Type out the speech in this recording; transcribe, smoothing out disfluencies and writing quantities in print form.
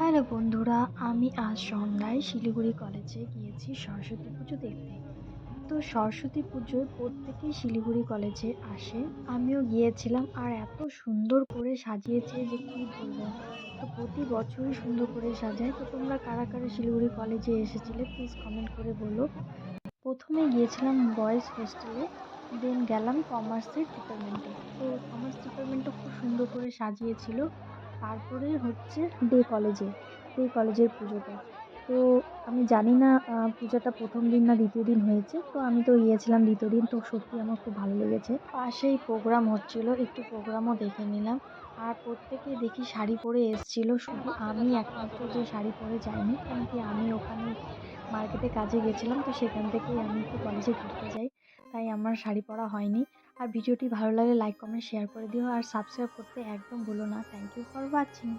Hello বন্ধুরা, আমি আজ সন্ধ্যায় শিলিগুড়ি কলেজে গিয়েছি সরস্বতী পুজো দেখতে। তো সরস্বতী পুজোয় প্রত্যেকেই শিলিগুড়ি কলেজে আসে। আমিও গিয়েছিলাম আর এত সুন্দর করে সাজিয়েছে যে কি বলবো। তো প্রতি বছরই সুন্দর করে সাজায়। তো তোমরা কারা কারা শিলিগুড়ি কলেজে এসেছিলে প্লিজ কমেন্ট করে বলো। প্রথমে গিয়েছিলাম বয়েজ হোস্টেলে, দেন গেলাম কমার্সের ডিপার্টমেন্টে। তো কমার্স ডিপার্টমেন্টও খুব সুন্দর করে সাজিয়েছিল। তারপরে হচ্ছে ডে কলেজের পুজোটা। তো আমি জানি না পূজাটা প্রথম দিন না দ্বিতীয় দিন হয়েছে। তো আমি তো গিয়েছিলাম দ্বিতীয় দিন। তো সত্যি আমার খুব ভালো লেগেছে। পাশেই প্রোগ্রাম হচ্ছিল, একটু প্রোগ্রামও দেখে নিলাম। আর প্রত্যেকেই দেখি শাড়ি পরে এসেছিল, শুধু আমি একমাত্র যে শাড়ি পরে যাইনি, কেন কি আমি ওখানে মার্কেটে কাজে গেছিলাম। তো সেখান থেকেই আমি একটু কলেজে ঘুরতে যাই, তাই আমার শাড়ি পরা হয়নি। আর ভিডিওটি ভালো লাগলে লাইক কমেন্ট শেয়ার করে দিও আর সাবস্ক্রাইব করতে একদম ভুলো না। Thank you for watching.